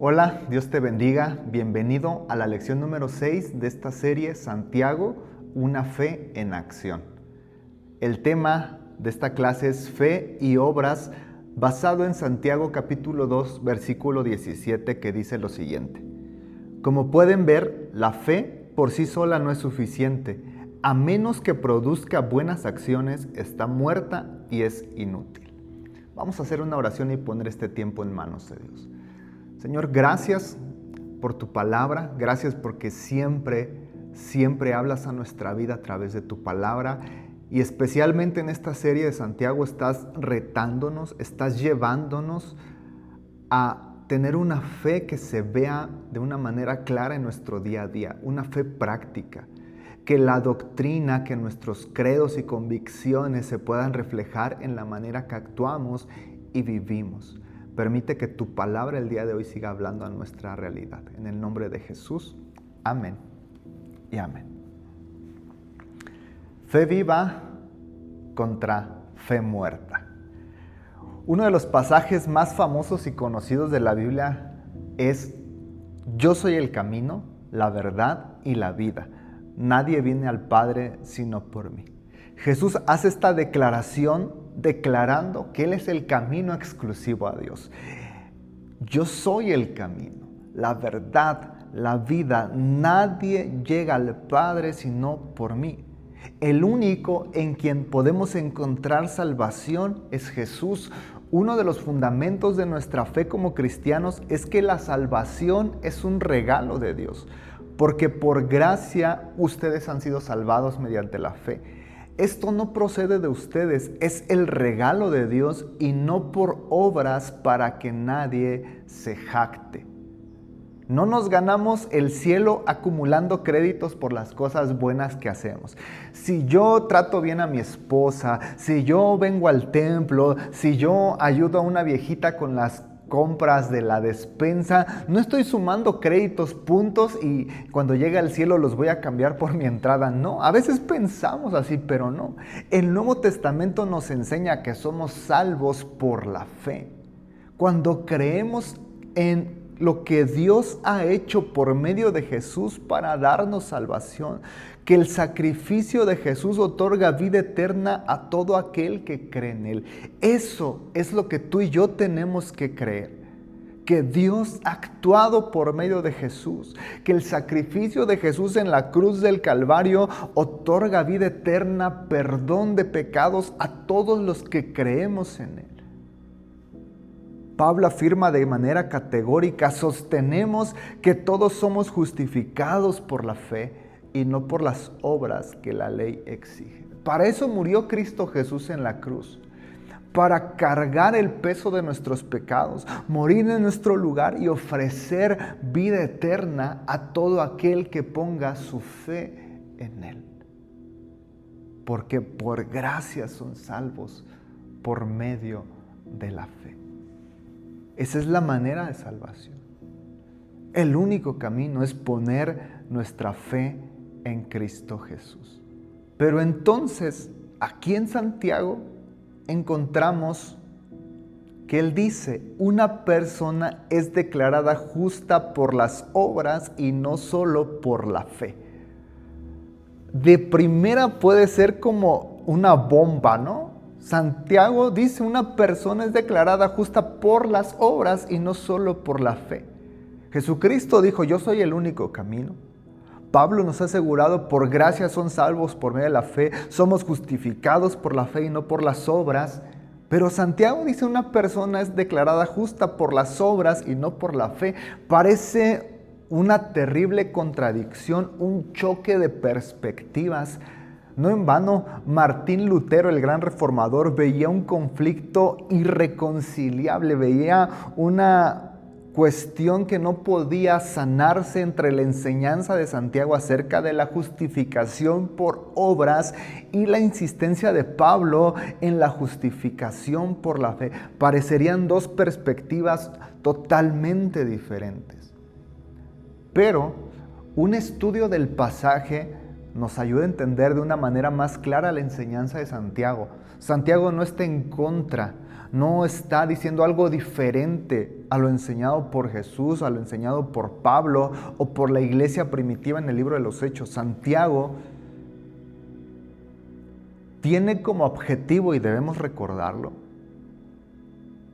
Hola, Dios te bendiga. Bienvenido a la lección número 6 de esta serie Santiago, una fe en acción. El tema de esta clase es fe y obras basado en Santiago capítulo 2, versículo 17, que dice lo siguiente. Como pueden ver, la fe por sí sola no es suficiente. A menos que produzca buenas acciones, está muerta y es inútil. Vamos a hacer una oración y poner este tiempo en manos de Dios. Señor, gracias por tu palabra, gracias porque siempre hablas a nuestra vida a través de tu palabra y especialmente en esta serie de Santiago estás retándonos, estás llevándonos a tener una fe que se vea de una manera clara en nuestro día a día, una fe práctica, que la doctrina, que nuestros credos y convicciones se puedan reflejar en la manera que actuamos y vivimos. Permite que tu palabra el día de hoy siga hablando a nuestra realidad. En el nombre de Jesús, amén y amén. Fe viva contra fe muerta. Uno de los pasajes más famosos y conocidos de la Biblia es: yo soy el camino, la verdad y la vida. Nadie viene al Padre sino por mí. Jesús hace esta declaración declarando que Él es el camino exclusivo a Dios. Yo soy el camino, la verdad, la vida. Nadie llega al Padre sino por mí. El único en quien podemos encontrar salvación es Jesús. Uno de los fundamentos de nuestra fe como cristianos es que la salvación es un regalo de Dios, porque por gracia ustedes han sido salvados mediante la fe. Esto no procede de ustedes, es el regalo de Dios y no por obras para que nadie se jacte. No nos ganamos el cielo acumulando créditos por las cosas buenas que hacemos. Si yo trato bien a mi esposa, si yo vengo al templo, si yo ayudo a una viejita con las compras de la despensa, no estoy sumando créditos, puntos y cuando llegue al cielo los voy a cambiar por mi entrada. No, a veces pensamos así, pero no. El Nuevo Testamento nos enseña que somos salvos por la fe. Cuando creemos en lo que Dios ha hecho por medio de Jesús para darnos salvación, que el sacrificio de Jesús otorga vida eterna a todo aquel que cree en Él. Eso es lo que tú y yo tenemos que creer. Que Dios ha actuado por medio de Jesús, que el sacrificio de Jesús en la cruz del Calvario otorga vida eterna, perdón de pecados a todos los que creemos en Él. Pablo afirma de manera categórica: sostenemos que todos somos justificados por la fe y no por las obras que la ley exige. Para eso murió Cristo Jesús en la cruz, para cargar el peso de nuestros pecados, morir en nuestro lugar y ofrecer vida eterna a todo aquel que ponga su fe en Él. Porque por gracia son salvos por medio de la fe. Esa es la manera de salvación. El único camino es poner nuestra fe en Cristo Jesús. Pero entonces, aquí en Santiago, encontramos que él dice: una persona es declarada justa por las obras y no solo por la fe. De primera puede ser como una bomba, ¿no? Santiago dice: una persona es declarada justa por las obras y no solo por la fe. Jesucristo dijo: yo soy el único camino. Pablo nos ha asegurado: por gracia son salvos por medio de la fe, somos justificados por la fe y no por las obras. Pero Santiago dice: una persona es declarada justa por las obras y no por la fe. Parece una terrible contradicción, un choque de perspectivas. No en vano, Martín Lutero, el gran reformador, veía un conflicto irreconciliable, veía una cuestión que no podía sanarse entre la enseñanza de Santiago acerca de la justificación por obras y la insistencia de Pablo en la justificación por la fe. Parecerían dos perspectivas totalmente diferentes. Pero un estudio del pasaje nos ayuda a entender de una manera más clara la enseñanza de Santiago. Santiago no está en contra, no está diciendo algo diferente a lo enseñado por Jesús, a lo enseñado por Pablo o por la iglesia primitiva en el libro de los Hechos. Santiago tiene como objetivo, y debemos recordarlo,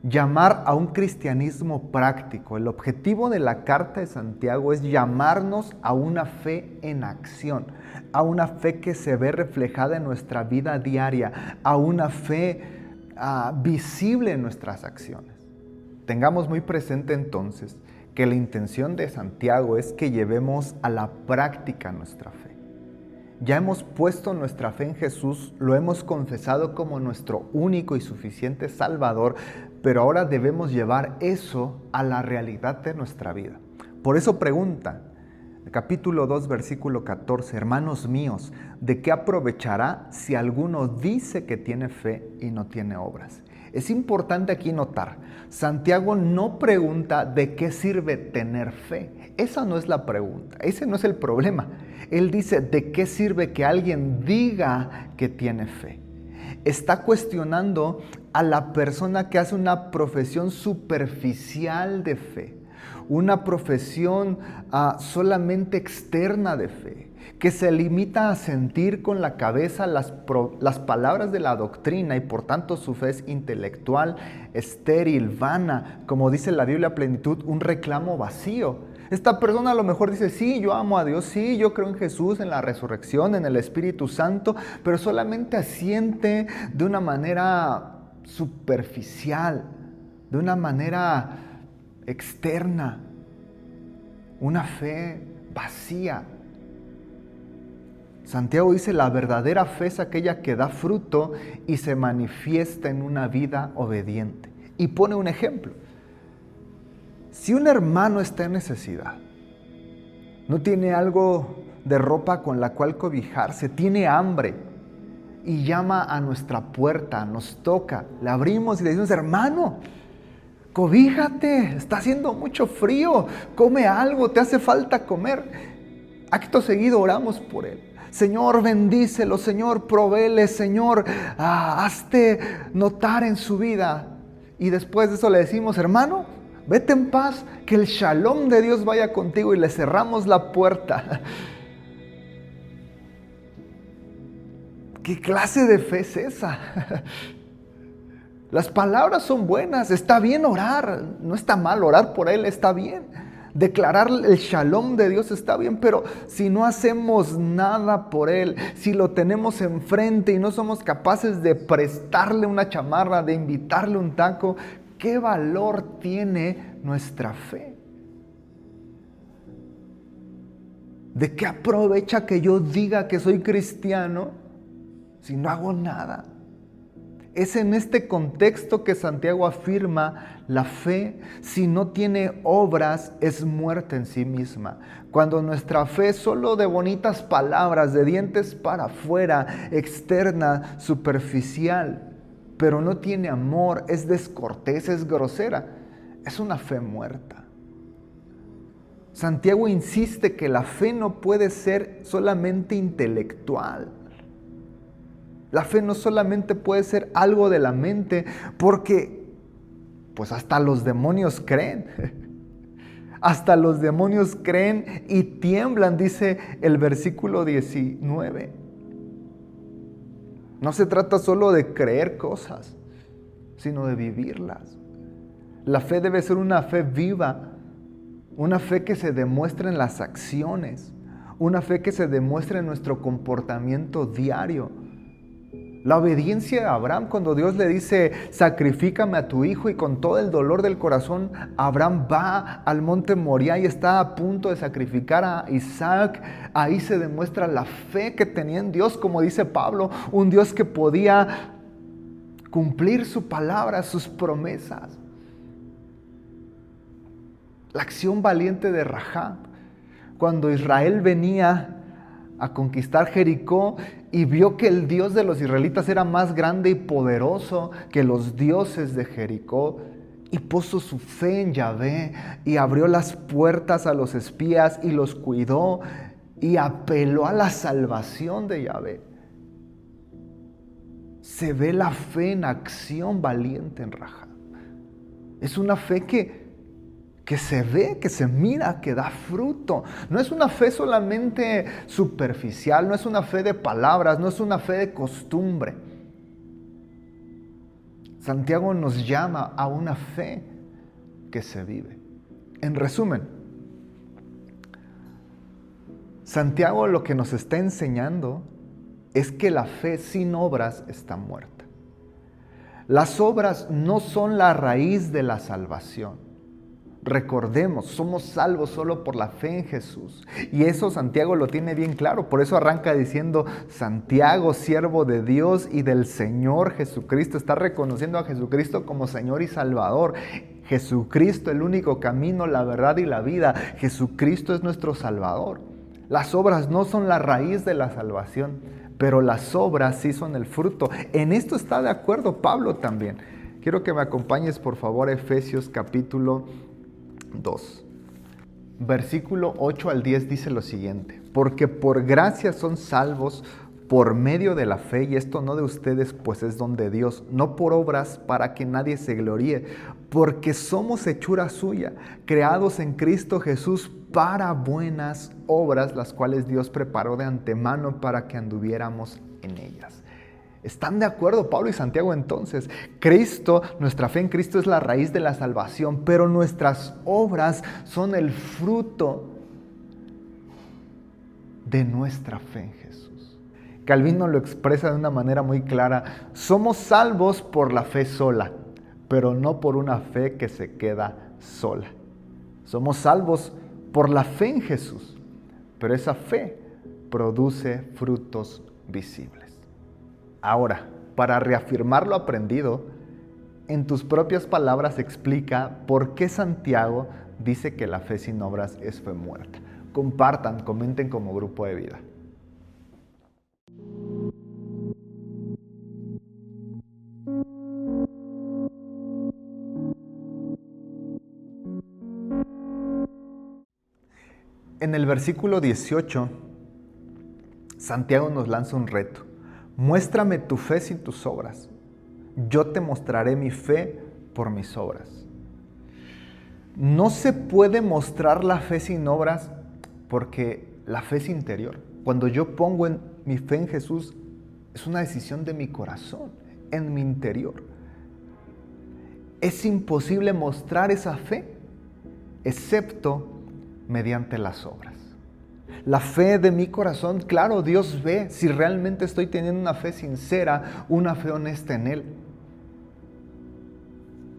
llamar a un cristianismo práctico. El objetivo de la carta de Santiago es llamarnos a una fe en acción, a una fe que se ve reflejada en nuestra vida diaria, a una fe visible en nuestras acciones. Tengamos muy presente entonces que la intención de Santiago es que llevemos a la práctica nuestra fe. Ya hemos puesto nuestra fe en Jesús, lo hemos confesado como nuestro único y suficiente Salvador, pero ahora debemos llevar eso a la realidad de nuestra vida. Por eso pregunta, capítulo 2, versículo 14, hermanos míos, ¿de qué aprovechará si alguno dice que tiene fe y no tiene obras? Es importante aquí notar, Santiago no pregunta de qué sirve tener fe. Esa no es la pregunta, ese no es el problema. Él dice, ¿de qué sirve que alguien diga que tiene fe? Está cuestionando a la persona que hace una profesión superficial de fe, una profesión solamente externa de fe, que se limita a sentir con la cabeza las palabras de la doctrina y por tanto su fe es intelectual, estéril, vana, como dice la Biblia a plenitud, un reclamo vacío. Esta persona a lo mejor dice, sí, yo amo a Dios, sí, yo creo en Jesús, en la resurrección, en el Espíritu Santo, pero solamente asiente de una manera superficial, de una manera externa, una fe vacía. Santiago dice, la verdadera fe es aquella que da fruto y se manifiesta en una vida obediente. Y pone un ejemplo. Si un hermano está en necesidad, no tiene algo de ropa con la cual cobijarse, tiene hambre y llama a nuestra puerta, nos toca, le abrimos y le decimos, hermano, cobíjate, está haciendo mucho frío, come algo, te hace falta comer. Acto seguido oramos por él. Señor, bendícelo, Señor, provéele, Señor, hazte notar en su vida. Y después de eso le decimos, hermano, vete en paz, que el shalom de Dios vaya contigo, y le cerramos la puerta. ¿Qué clase de fe es esa? Las palabras son buenas, está bien orar, no está mal orar por él, está bien. Declarar el shalom de Dios está bien, pero si no hacemos nada por él, si lo tenemos enfrente y no somos capaces de prestarle una chamarra, de invitarle un taco, ¿qué valor tiene nuestra fe? ¿De qué aprovecha que yo diga que soy cristiano si no hago nada? Es en este contexto que Santiago afirma la fe, si no tiene obras, es muerta en sí misma. Cuando nuestra fe es solo de bonitas palabras, de dientes para afuera, externa, superficial, pero no tiene amor, es descortés, es grosera, es una fe muerta. Santiago insiste que la fe no puede ser solamente intelectual. La fe no solamente puede ser algo de la mente, porque pues hasta los demonios creen. Hasta los demonios creen y tiemblan, dice el versículo 19. No se trata solo de creer cosas, sino de vivirlas. La fe debe ser una fe viva, una fe que se demuestra en las acciones, una fe que se demuestra en nuestro comportamiento diario. La obediencia de Abraham, cuando Dios le dice, sacrifícame a tu hijo, y con todo el dolor del corazón, Abraham va al monte Moriah y está a punto de sacrificar a Isaac. Ahí se demuestra la fe que tenía en Dios, como dice Pablo, un Dios que podía cumplir su palabra, sus promesas. La acción valiente de Rahab, cuando Israel venía a conquistar Jericó y vio que el Dios de los israelitas era más grande y poderoso que los dioses de Jericó, y puso su fe en Yahvé y abrió las puertas a los espías y los cuidó y apeló a la salvación de Yahvé. se ve la fe en acción valiente en Rahab. Es una fe que se ve, que se mira, que da fruto. No es una fe solamente superficial, no es una fe de palabras, no es una fe de costumbre. Santiago nos llama a una fe que se vive. En resumen, Santiago lo que nos está enseñando es que la fe sin obras está muerta. Las obras no son la raíz de la salvación. Recordemos, somos salvos solo por la fe en Jesús. Y eso Santiago lo tiene bien claro. Por eso arranca diciendo, Santiago, siervo de Dios y del Señor Jesucristo. Está reconociendo a Jesucristo como Señor y Salvador. Jesucristo, el único camino, la verdad y la vida. Jesucristo es nuestro Salvador. Las obras no son la raíz de la salvación, pero las obras sí son el fruto. En esto está de acuerdo Pablo también. Quiero que me acompañes por favor a Efesios capítulo 2. Versículo 8 al 10 dice lo siguiente: porque por gracia son salvos por medio de la fe, y esto no de ustedes, pues es don de Dios, no por obras para que nadie se gloríe, porque somos hechura suya, creados en Cristo Jesús para buenas obras, las cuales Dios preparó de antemano para que anduviéramos en ellas. ¿Están de acuerdo Pablo y Santiago entonces? Cristo, nuestra fe en Cristo es la raíz de la salvación, pero nuestras obras son el fruto de nuestra fe en Jesús. Calvino lo expresa de una manera muy clara: somos salvos por la fe sola, pero no por una fe que se queda sola. Somos salvos por la fe en Jesús, pero esa fe produce frutos visibles. Ahora, para reafirmar lo aprendido, en tus propias palabras explica por qué Santiago dice que la fe sin obras es fe muerta. Compartan, comenten como grupo de vida. En el versículo 18, Santiago nos lanza un reto. Muéstrame tu fe sin tus obras. Yo te mostraré mi fe por mis obras. No se puede mostrar la fe sin obras porque la fe es interior. Cuando yo pongo mi fe en Jesús, es una decisión de mi corazón, en mi interior. Es imposible mostrar esa fe excepto mediante las obras. La fe de mi corazón, claro, Dios ve si realmente estoy teniendo una fe sincera, una fe honesta en Él.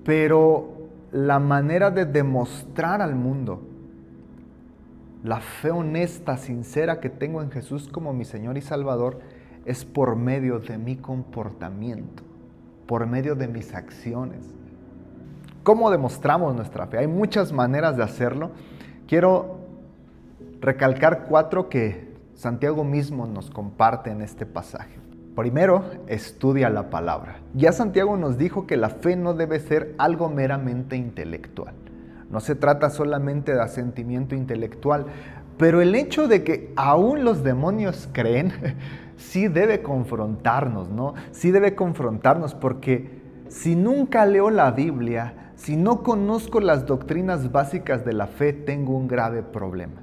Pero la manera de demostrar al mundo la fe honesta, sincera que tengo en Jesús como mi Señor y Salvador es por medio de mi comportamiento, por medio de mis acciones. ¿Cómo demostramos nuestra fe? Hay muchas maneras de hacerlo. Quiero recalcar 4 que Santiago mismo nos comparte en este pasaje. Primero, estudia la palabra. Ya Santiago nos dijo que la fe no debe ser algo meramente intelectual. No se trata solamente de asentimiento intelectual, pero el hecho de que aún los demonios creen, sí debe confrontarnos, ¿no? Sí debe confrontarnos porque si nunca leo la Biblia, si no conozco las doctrinas básicas de la fe, tengo un grave problema.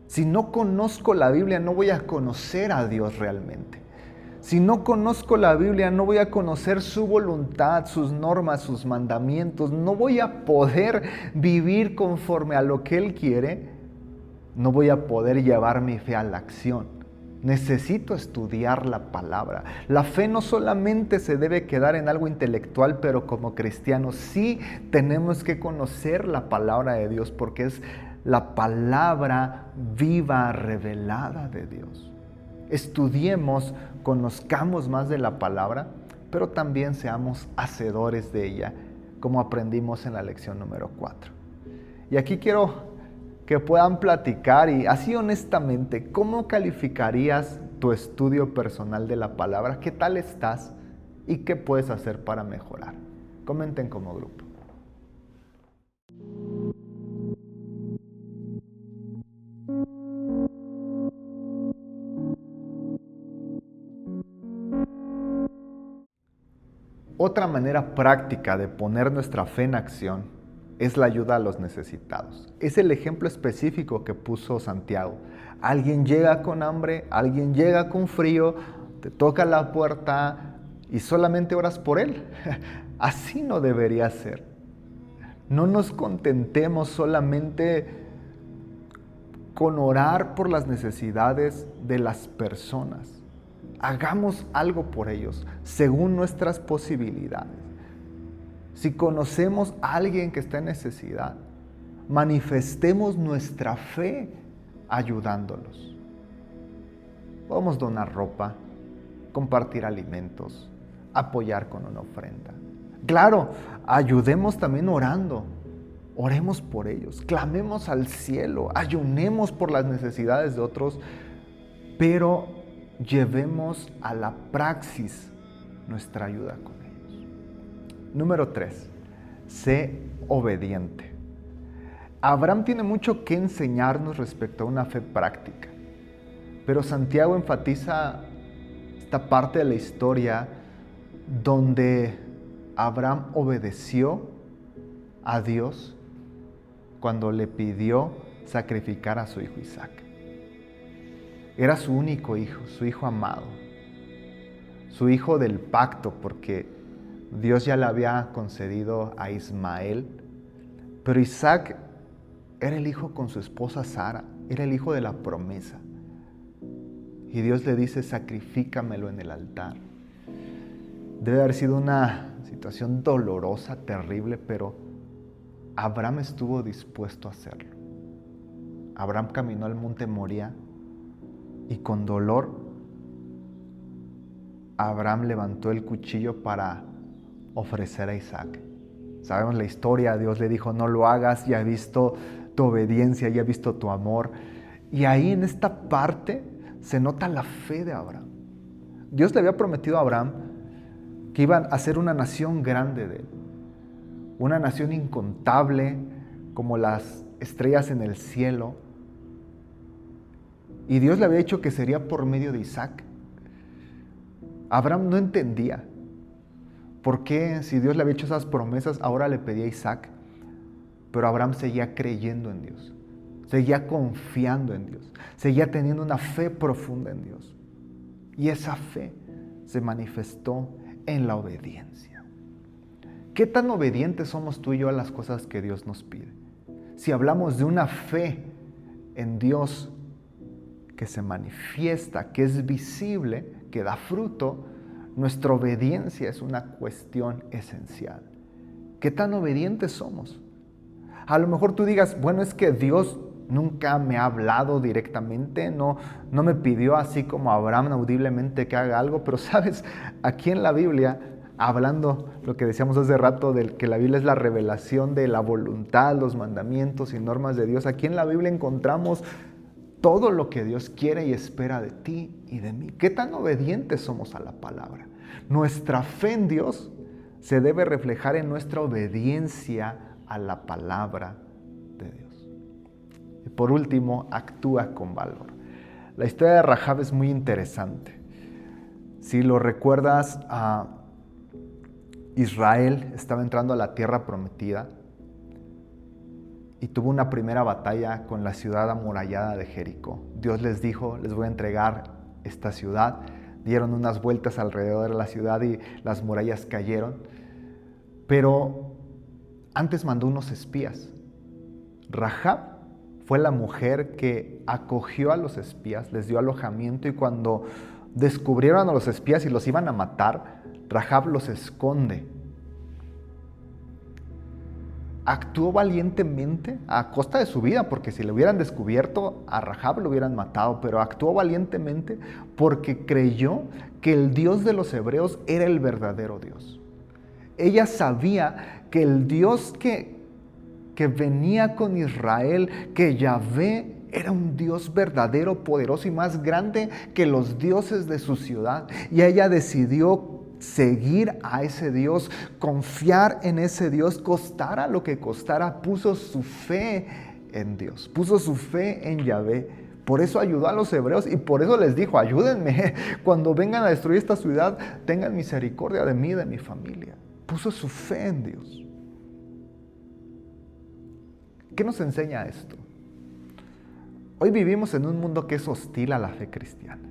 Si no conozco la Biblia, no voy a conocer a Dios realmente. Si no conozco la Biblia, no voy a conocer su voluntad, sus normas, sus mandamientos. No voy a poder vivir conforme a lo que Él quiere. No voy a poder llevar mi fe a la acción. Necesito estudiar la palabra. La fe no solamente se debe quedar en algo intelectual, pero como cristianos sí tenemos que conocer la palabra de Dios porque es la palabra viva, revelada de Dios. Estudiemos, conozcamos más de la palabra, pero también seamos hacedores de ella, como aprendimos en la lección número 4. Y aquí quiero que puedan platicar y así honestamente, ¿cómo calificarías tu estudio personal de la palabra? ¿Qué tal estás? ¿Y qué puedes hacer para mejorar? Comenten como grupo. Otra manera práctica de poner nuestra fe en acción es la ayuda a los necesitados. Es el ejemplo específico que puso Santiago. Alguien llega con hambre, alguien llega con frío, te toca la puerta y solamente oras por él. Así no debería ser. No nos contentemos solamente con orar por las necesidades de las personas. Hagamos algo por ellos, según nuestras posibilidades. Si conocemos a alguien que está en necesidad, manifestemos nuestra fe ayudándolos. Podemos donar ropa, compartir alimentos, apoyar con una ofrenda. Claro, ayudemos también orando. Oremos por ellos, clamemos al cielo, ayunemos por las necesidades de otros, pero llevemos a la praxis nuestra ayuda con ellos. Número 3, sé obediente. Abraham tiene mucho que enseñarnos respecto a una fe práctica, pero Santiago enfatiza esta parte de la historia donde Abraham obedeció a Dios cuando le pidió sacrificar a su hijo Isaac. Era su único hijo, su hijo amado, su hijo del pacto, porque Dios ya le había concedido a Ismael, pero Isaac era el hijo con su esposa Sara, era el hijo de la promesa. Y Dios le dice, sacrifícamelo en el altar. Debe haber sido una situación dolorosa, terrible, pero Abraham estuvo dispuesto a hacerlo. Abraham caminó al monte Moría y con dolor Abraham levantó el cuchillo para ofrecer a Isaac. Sabemos la historia, Dios le dijo, no lo hagas, ya he visto tu obediencia, ya he visto tu amor. Y ahí en esta parte se nota la fe de Abraham. Dios le había prometido a Abraham que iban a ser una nación grande de él. Una nación incontable como las estrellas en el cielo. Y Dios le había dicho que sería por medio de Isaac. Abraham no entendía por qué, si Dios le había hecho esas promesas, ahora le pedía a Isaac. Pero Abraham seguía creyendo en Dios, seguía confiando en Dios, seguía teniendo una fe profunda en Dios. Y esa fe se manifestó en la obediencia. ¿Qué tan obedientes somos tú y yo a las cosas que Dios nos pide? Si hablamos de una fe en Dios que se manifiesta, que es visible, que da fruto, nuestra obediencia es una cuestión esencial. ¿Qué tan obedientes somos? A lo mejor tú digas, bueno, es que Dios nunca me ha hablado directamente, no me pidió así como Abraham audiblemente que haga algo, pero sabes, aquí en la Biblia, hablando lo que decíamos hace rato, de que la Biblia es la revelación de la voluntad, los mandamientos y normas de Dios, aquí en la Biblia encontramos todo lo que Dios quiere y espera de ti y de mí. ¿Qué tan obedientes somos a la palabra? Nuestra fe en Dios se debe reflejar en nuestra obediencia a la palabra de Dios. Y por último, actúa con valor. La historia de Rahab es muy interesante. Si lo recuerdas, Israel estaba entrando a la tierra prometida y tuvo una primera batalla con la ciudad amurallada de Jericó. Dios les dijo, les voy a entregar esta ciudad. Dieron unas vueltas alrededor de la ciudad y las murallas cayeron. Pero antes mandó unos espías. Rahab fue la mujer que acogió a los espías, les dio alojamiento, y cuando descubrieron a los espías y los iban a matar, Rahab los esconde. Actuó valientemente a costa de su vida, porque si le hubieran descubierto a Rahab lo hubieran matado, pero actuó valientemente porque creyó que el Dios de los hebreos era el verdadero Dios. Ella sabía que el Dios que venía con Israel, que Yahvé, era un Dios verdadero, poderoso y más grande que los dioses de su ciudad. Y ella decidió seguir a ese Dios, confiar en ese Dios, costara lo que costara. Puso su fe en Dios, puso su fe en Yahvé, Por eso ayudó a los hebreos y por eso les dijo, ayúdenme. Cuando vengan a destruir esta ciudad, tengan misericordia de mí y de mi familia. Puso su fe en Dios. ¿Qué nos enseña esto? Hoy vivimos en un mundo que es hostil a la fe cristiana.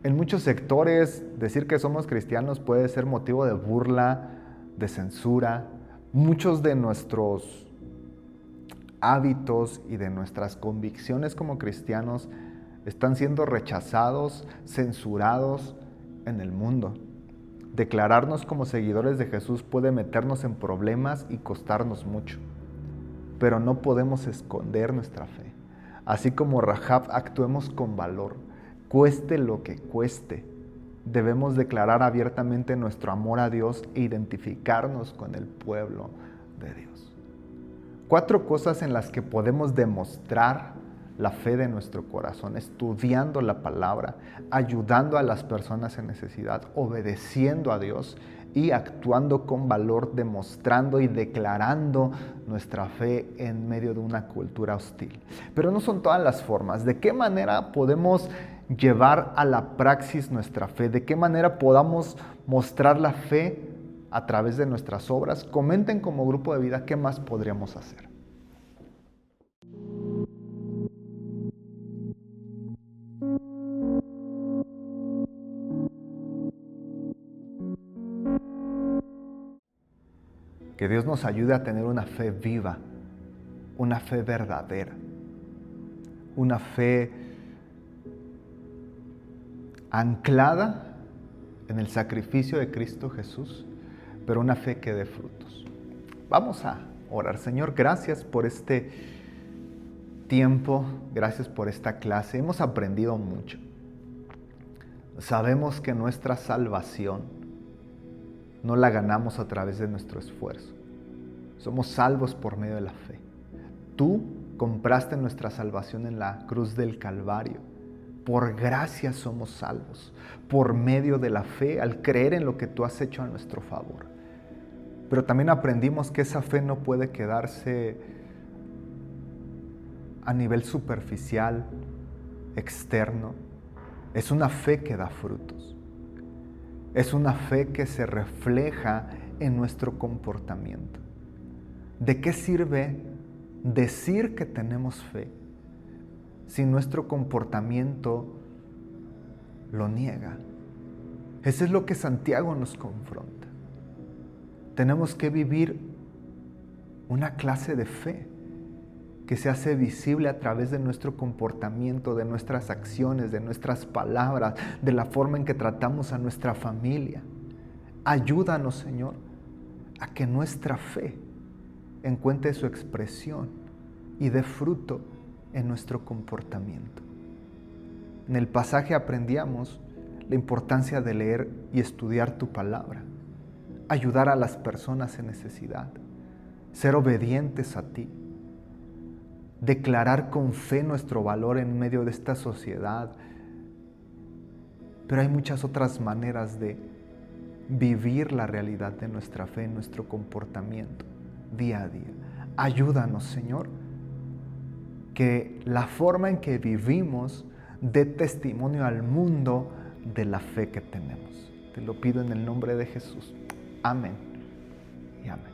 En muchos sectores, decir que somos cristianos puede ser motivo de burla, de censura. Muchos de nuestros hábitos y de nuestras convicciones como cristianos están siendo rechazados, censurados en el mundo. Declararnos como seguidores de Jesús puede meternos en problemas y costarnos mucho, pero no podemos esconder nuestra fe. Así como Rahab, actuemos con valor, cueste lo que cueste. Debemos declarar abiertamente nuestro amor a Dios e identificarnos con el pueblo de Dios. 4 cosas en las que podemos demostrar la fe de nuestro corazón: estudiando la palabra, ayudando a las personas en necesidad, obedeciendo a Dios y actuando con valor, demostrando y declarando nuestra fe en medio de una cultura hostil. Pero no son todas las formas. ¿De qué manera podemos llevar a la praxis nuestra fe? ¿De qué manera podamos mostrar la fe a través de nuestras obras? Comenten como grupo de vida qué más podríamos hacer. Que Dios nos ayude a tener una fe viva, una fe verdadera, una fe anclada en el sacrificio de Cristo Jesús, pero una fe que dé frutos. Vamos a orar. Señor, gracias por este tiempo, gracias por esta clase. Hemos aprendido mucho. Sabemos que nuestra salvación no la ganamos a través de nuestro esfuerzo. Somos salvos por medio de la fe. Tú compraste nuestra salvación en la cruz del Calvario. Por gracia somos salvos, por medio de la fe, al creer en lo que tú has hecho a nuestro favor. Pero también aprendimos que esa fe no puede quedarse a nivel superficial, externo. Es una fe que da frutos. Es una fe que se refleja en nuestro comportamiento. ¿De qué sirve decir que tenemos fe si nuestro comportamiento lo niega? Eso es lo que Santiago nos confronta. Tenemos que vivir una clase de fe que se hace visible a través de nuestro comportamiento, de nuestras acciones, de nuestras palabras, de la forma en que tratamos a nuestra familia. Ayúdanos, Señor, a que nuestra fe encuentre su expresión y dé fruto en nuestro comportamiento. En el pasaje aprendíamos la importancia de leer y estudiar tu palabra, ayudar a las personas en necesidad, ser obedientes a ti, declarar con fe nuestro valor en medio de esta sociedad. Pero hay muchas otras maneras de vivir la realidad de nuestra fe en nuestro comportamiento día a día. Ayúdanos, Señor, que la forma en que vivimos dé testimonio al mundo de la fe que tenemos. Te lo pido en el nombre de Jesús. Amén y amén.